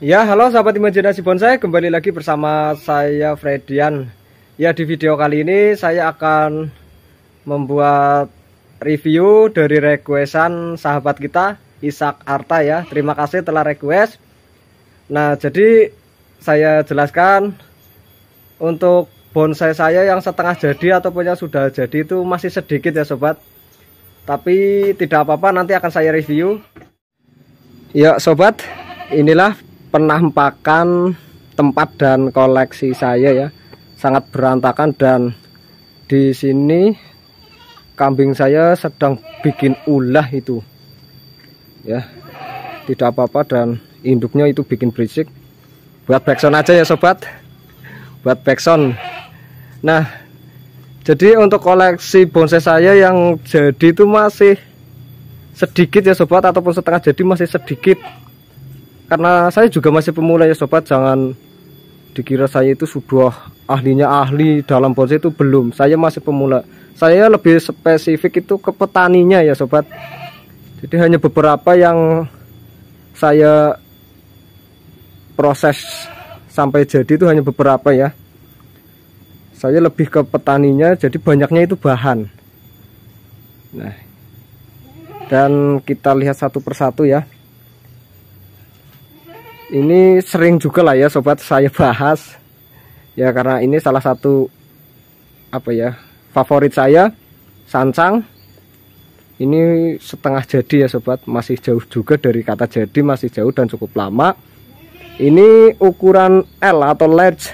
Ya, halo sahabat imajinasi bonsai, kembali lagi bersama saya Fredian. Ya, di video kali ini saya akan membuat review dari requestan sahabat kita Ishak Arta ya. Terima kasih telah request. Nah, jadi saya jelaskan untuk bonsai saya yang setengah jadi ataupun yang sudah jadi itu masih sedikit ya sobat. Tapi tidak apa-apa, nanti akan saya review. Ya sobat, inilah penampakan tempat dan koleksi saya ya, sangat berantakan, dan di sini kambing saya sedang bikin ulah itu ya, tidak apa-apa, dan induknya itu bikin berisik. Buat backsound aja ya sobat, buat backsound. Nah, jadi untuk koleksi bonsai saya yang jadi itu masih sedikit ya sobat, ataupun setengah jadi masih sedikit. Karena saya juga masih pemula ya sobat, jangan dikira saya itu sudah ahlinya ahli dalam bonsai, itu belum. Saya masih pemula. Saya lebih spesifik itu ke petaninya ya sobat. Jadi hanya beberapa yang saya proses sampai jadi itu hanya beberapa ya. Saya lebih ke petaninya, jadi banyaknya itu bahan. Nah, dan kita lihat satu persatu ya. Ini sering juga lah ya sobat saya bahas ya, karena ini salah satu favorit saya, sancang. Ini setengah jadi ya sobat, masih jauh juga dari kata jadi, masih jauh dan cukup lama. Ini ukuran L atau large,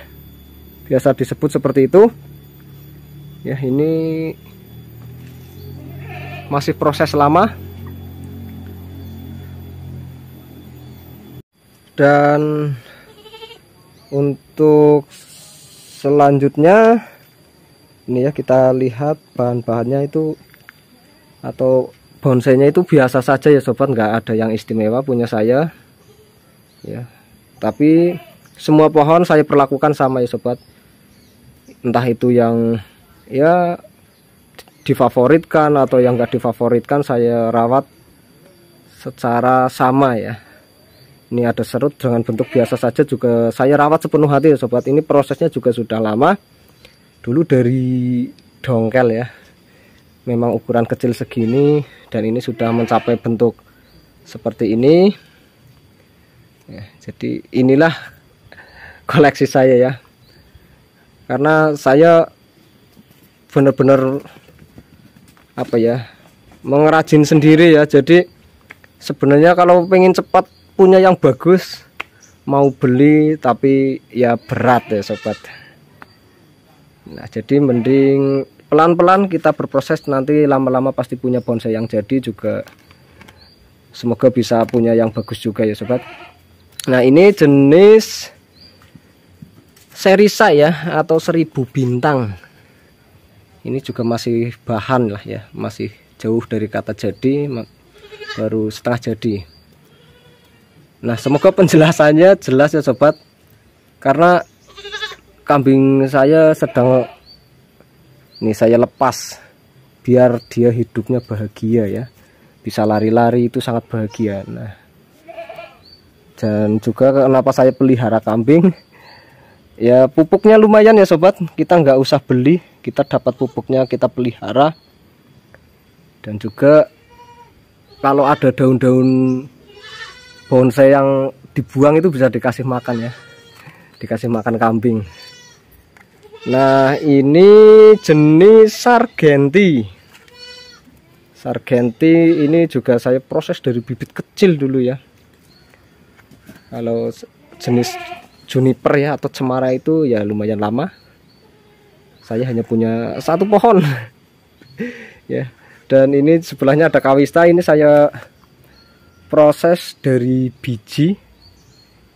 biasa disebut seperti itu ya. Ini masih proses lama. Dan untuk selanjutnya ini ya, kita lihat bahan-bahannya itu atau bonsainya itu biasa saja ya sobat, nggak ada yang istimewa punya saya ya. Tapi semua pohon saya perlakukan sama ya sobat, entah itu yang ya difavoritkan atau yang nggak difavoritkan, saya rawat secara sama ya. Ini ada serut dengan bentuk biasa saja juga saya rawat sepenuh hati ya sobat. Ini prosesnya juga sudah lama, dulu dari dongkel ya, memang ukuran kecil segini, dan ini sudah mencapai bentuk seperti ini ya. Jadi inilah koleksi saya ya, karena saya benar-benar mengerajin sendiri ya. Jadi sebenarnya kalau pengen cepat punya yang bagus, mau beli tapi ya berat ya sobat. Nah, jadi mending pelan-pelan kita berproses, nanti lama-lama pasti punya bonsai yang jadi juga. Semoga bisa punya yang bagus juga ya sobat. Nah, ini jenis Serisa ya, atau 1000 bintang. Ini juga masih bahan lah ya, masih jauh dari kata jadi, baru setengah jadi. Nah, semoga penjelasannya jelas ya sobat, karena kambing saya sedang ini saya lepas biar dia hidupnya bahagia ya, bisa lari-lari itu sangat bahagia. Nah, dan juga kenapa saya pelihara kambing ya, pupuknya lumayan ya sobat, kita nggak usah beli, kita dapat pupuknya, kita pelihara. Dan juga kalau ada daun-daun bonsai yang dibuang itu bisa dikasih makan ya, dikasih makan kambing. Nah, ini jenis Sargenti. Sargenti ini juga saya proses dari bibit kecil dulu ya. Kalau jenis juniper ya atau cemara itu ya lumayan lama. Saya hanya punya satu pohon ya. Dan ini sebelahnya ada kawista, ini saya proses dari biji.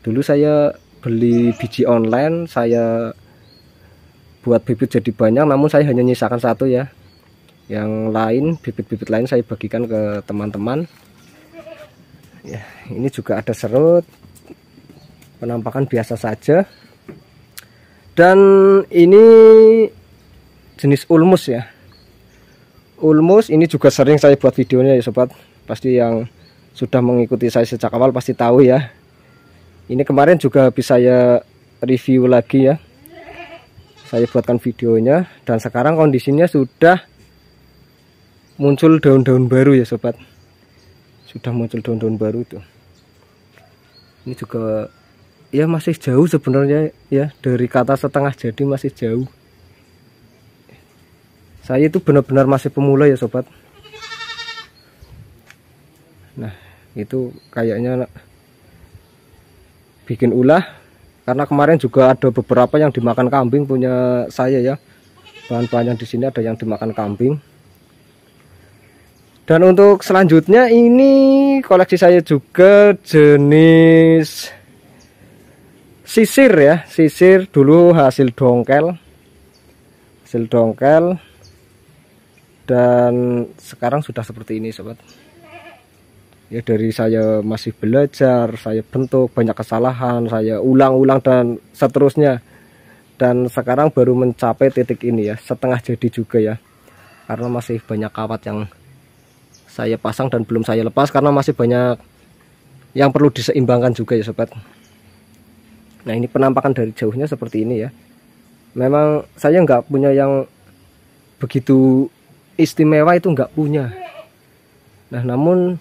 Dulu saya beli biji online, saya buat bibit jadi banyak, namun saya hanya nyisakan satu ya. Yang lain, bibit-bibit lain saya bagikan ke teman-teman ya. Ini juga ada serut, penampakan biasa saja. Dan ini jenis ulmus ya. Ulmus ini juga sering saya buat videonya ya sobat, pasti yang sudah mengikuti saya sejak awal pasti tahu ya. Ini kemarin juga habis saya review lagi ya, saya buatkan videonya, dan sekarang kondisinya sudah muncul daun-daun baru ya sobat. Sudah muncul daun-daun baru tuh. Ini juga ya masih jauh sebenarnya ya, dari kata setengah jadi masih jauh. Saya itu benar-benar masih pemula ya sobat. Nah itu kayaknya bikin ulah, karena kemarin juga ada beberapa yang dimakan kambing punya saya ya. Bahan-bahan yang di sini ada yang dimakan kambing. Dan untuk selanjutnya ini koleksi saya juga jenis sisir ya. Sisir dulu hasil dongkel. Hasil dongkel. Dan sekarang sudah seperti ini sobat. Ya dari saya masih belajar, saya bentuk banyak kesalahan, saya ulang-ulang dan seterusnya. Dan sekarang baru mencapai titik ini ya, setengah jadi juga ya. Karena masih banyak kawat yang saya pasang dan belum saya lepas, karena masih banyak yang perlu diseimbangkan juga ya sobat. Nah ini penampakan dari jauhnya seperti ini ya. Memang saya nggak punya yang begitu istimewa, itu nggak punya. Nah namun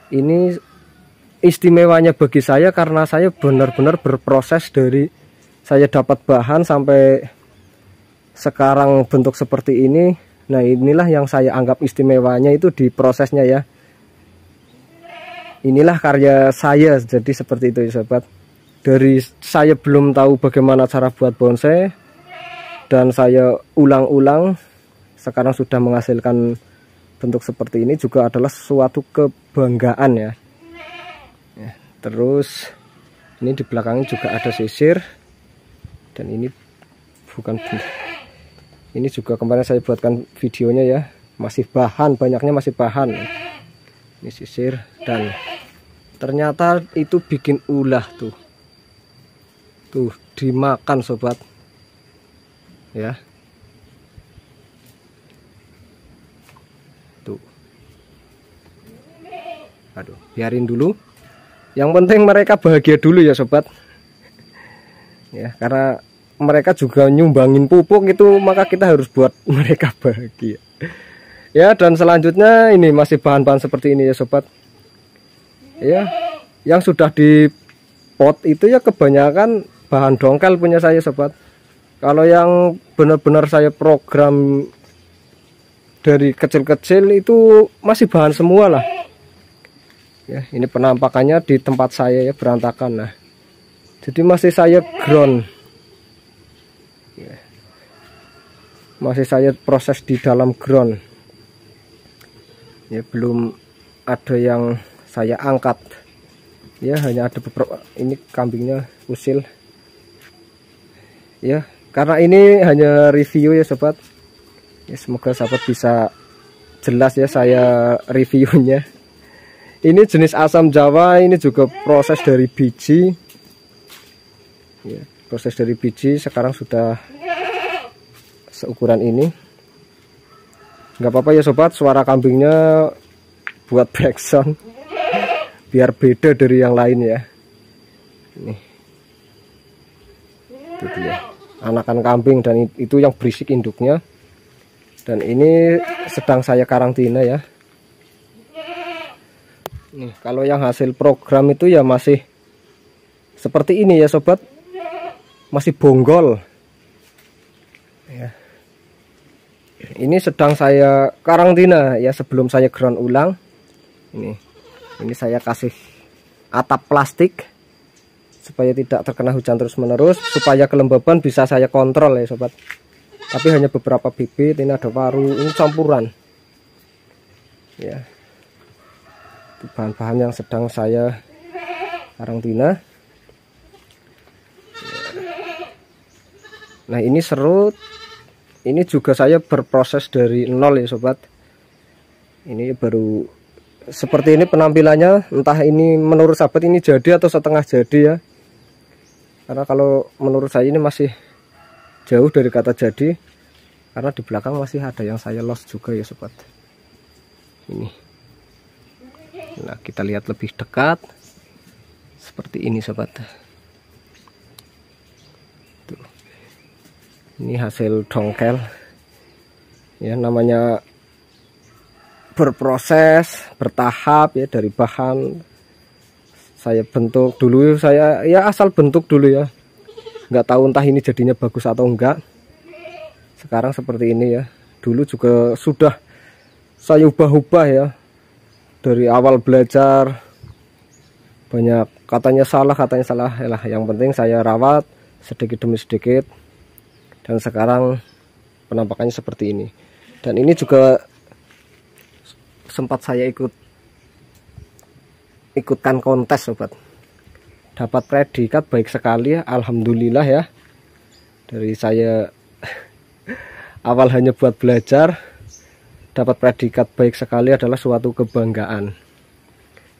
ini istimewanya bagi saya karena saya benar-benar berproses dari saya dapat bahan sampai sekarang bentuk seperti ini. Nah inilah yang saya anggap istimewanya, itu di prosesnya ya. Inilah karya saya, jadi seperti itu ya sobat. Dari saya belum tahu bagaimana cara buat bonsai, dan saya ulang-ulang, sekarang sudah menghasilkan bentuk seperti ini, juga adalah suatu kebanggaan ya. Terus ini di belakangnya juga ada sisir, dan ini bukan, ini juga kemarin saya buatkan videonya ya, masih bahan, banyaknya masih bahan. Ini sisir, dan ternyata itu bikin ulah tuh. Tuh dimakan sobat ya. Tuh. Aduh, biarin dulu. Yang penting mereka bahagia dulu ya sobat. Ya, karena mereka juga nyumbangin pupuk itu, maka kita harus buat mereka bahagia ya. Dan selanjutnya ini masih bahan-bahan seperti ini ya sobat ya. Yang sudah di pot itu ya kebanyakan bahan dongkel punya saya sobat. Kalau yang benar-benar saya program dari kecil-kecil itu masih bahan semua lah ya. Ini penampakannya di tempat saya ya, berantakan. Nah jadi masih saya ground, masih saya proses di dalam ground ya, belum ada yang saya angkat ya, hanya ada beberapa. Ini kambingnya usil ya, karena ini hanya review ya sobat ya, semoga sahabat bisa jelas ya saya reviewnya. Ini jenis asam Jawa, ini juga proses dari biji ya, proses dari biji. Sekarang sudah seukuran ini. Nggak apa-apa ya sobat, suara kambingnya buat backsound biar beda dari yang lain ya. Ini itu dia anakan kambing, dan itu yang berisik induknya. Dan ini sedang saya karantina ya. Nih kalau yang hasil program itu ya masih seperti ini ya sobat, masih bonggol ya. Ini sedang saya karantina ya, sebelum saya ground ulang. Ini saya kasih atap plastik supaya tidak terkena hujan terus menerus, supaya kelembaban bisa saya kontrol ya sobat. Tapi hanya beberapa bibit, ini ada paru, ini campuran ya. Itu bahan-bahan yang sedang saya karantina. Nah ini serut, ini juga saya berproses dari nol ya sobat. Ini baru seperti ini penampilannya, entah ini menurut sahabat ini jadi atau setengah jadi ya. Karena kalau menurut saya ini masih jauh dari kata jadi, karena di belakang masih ada yang saya lost juga ya sobat. Ini. Nah kita lihat lebih dekat. seperti ini sobat. Tuh. Ini hasil dongkel ya, namanya berproses bertahap ya. Dari bahan saya bentuk dulu, saya ya asal bentuk dulu ya, nggak tahu entah ini jadinya bagus atau enggak. Sekarang seperti ini ya, dulu juga sudah saya ubah-ubah ya. Dari awal belajar banyak katanya salah lah, yang penting saya rawat sedikit demi sedikit, dan sekarang penampakannya seperti ini. Dan ini juga sempat saya ikutkan kontes sobat, dapat predikat baik sekali ya, alhamdulillah ya. Dari saya awal hanya buat belajar, dapat predikat baik sekali adalah suatu kebanggaan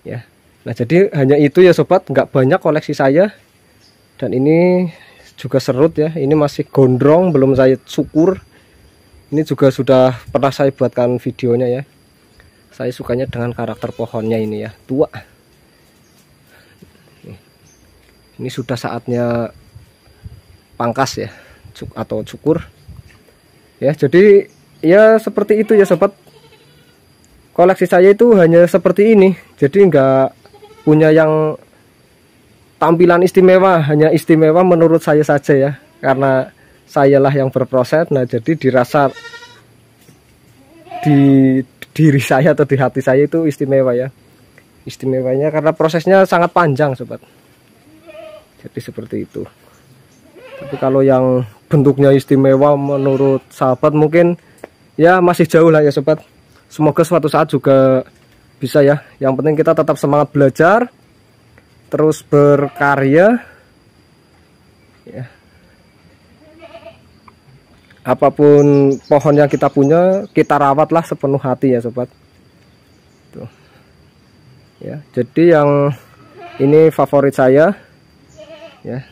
ya. Nah jadi hanya itu ya sobat, nggak banyak koleksi saya. Dan ini juga serut ya, ini masih gondrong, belum saya cukur. Ini juga sudah pernah saya buatkan videonya ya. Saya sukanya dengan karakter pohonnya ini ya, tua. Ini sudah saatnya pangkas ya, atau cukur ya. Jadi ya seperti itu ya sobat, koleksi saya itu hanya seperti ini. Jadi enggak punya yang tampilan istimewa, hanya istimewa menurut saya saja ya, karena sayalah yang berproses. Nah jadi dirasa di diri saya atau di hati saya itu istimewa ya. Istimewanya karena prosesnya sangat panjang sobat. Jadi seperti itu. Tapi kalau yang bentuknya istimewa menurut sahabat mungkin ya masih jauh lah ya sobat. Semoga suatu saat juga bisa ya. Yang penting kita tetap semangat belajar, terus berkarya ya. Apapun pohon yang kita punya, kita rawatlah sepenuh hati ya sobat. Tuh. Ya, jadi yang ini favorit saya ya.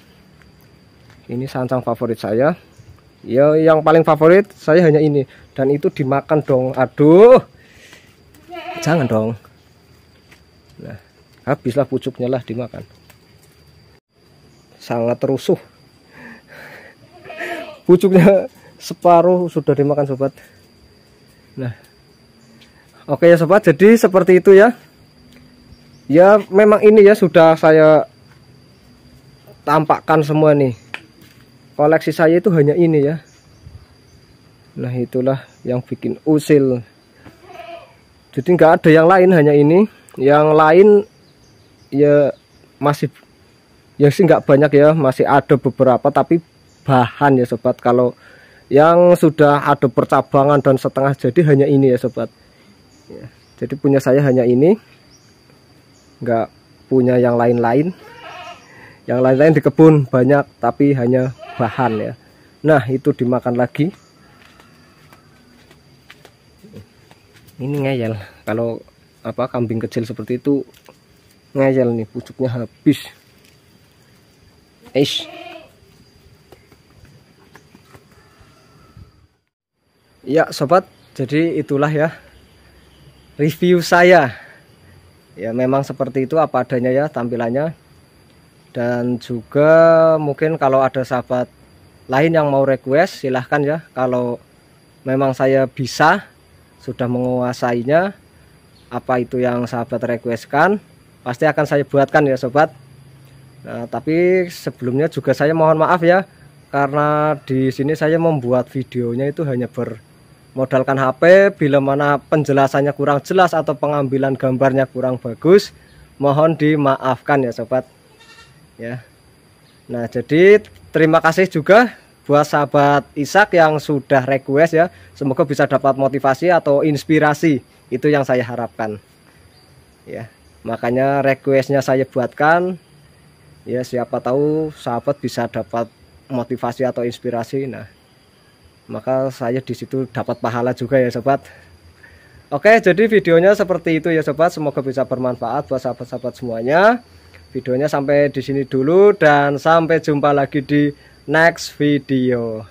Ini sansang favorit saya ya, yang paling favorit saya hanya ini. Dan itu dimakan dong, aduh jangan dong. Nah habislah pucuknya lah dimakan, sangat rusuh. Pucuknya separuh sudah dimakan sobat. Nah oke ya sobat, jadi seperti itu ya. Ya memang ini ya sudah saya tampakkan semua nih. Koleksi saya itu hanya ini ya. Nah itulah yang bikin usil. Jadi nggak ada yang lain, hanya ini. Yang lain ya masih ya sih nggak banyak ya, masih ada beberapa tapi bahan ya sobat. Kalau yang sudah ada percabangan dan setengah jadi hanya ini ya sobat ya. Jadi punya saya hanya ini, nggak punya yang lain-lain. Yang lain-lain di kebun banyak tapi hanya bahan ya. Nah itu dimakan lagi. Ini ngeyel, kalau apa kambing kecil seperti itu ngeyel nih, pucuknya habis. Ya sobat, jadi itulah ya review saya ya. Memang seperti itu apa adanya ya tampilannya. Dan juga mungkin kalau ada sahabat lain yang mau request silahkan ya. Kalau memang saya bisa, sudah menguasainya, apa itu yang sahabat requestkan, pasti akan saya buatkan ya sobat. Nah tapi sebelumnya juga saya mohon maaf ya, karena di sini saya membuat videonya itu hanya bermodalkan HP. Bila mana penjelasannya kurang jelas atau pengambilan gambarnya kurang bagus, mohon dimaafkan ya sobat ya. Nah jadi terima kasih juga buat sahabat Ishak yang sudah request ya. Semoga bisa dapat motivasi atau inspirasi, itu yang saya harapkan ya. Makanya requestnya saya buatkan ya, siapa tahu sahabat bisa dapat motivasi atau inspirasi. Nah maka saya disitu dapat pahala juga ya sobat. Oke, jadi videonya seperti itu ya sobat. Semoga bisa bermanfaat buat sahabat-sahabat semuanya. Videonya sampai di sini dulu, dan sampai jumpa lagi di next video.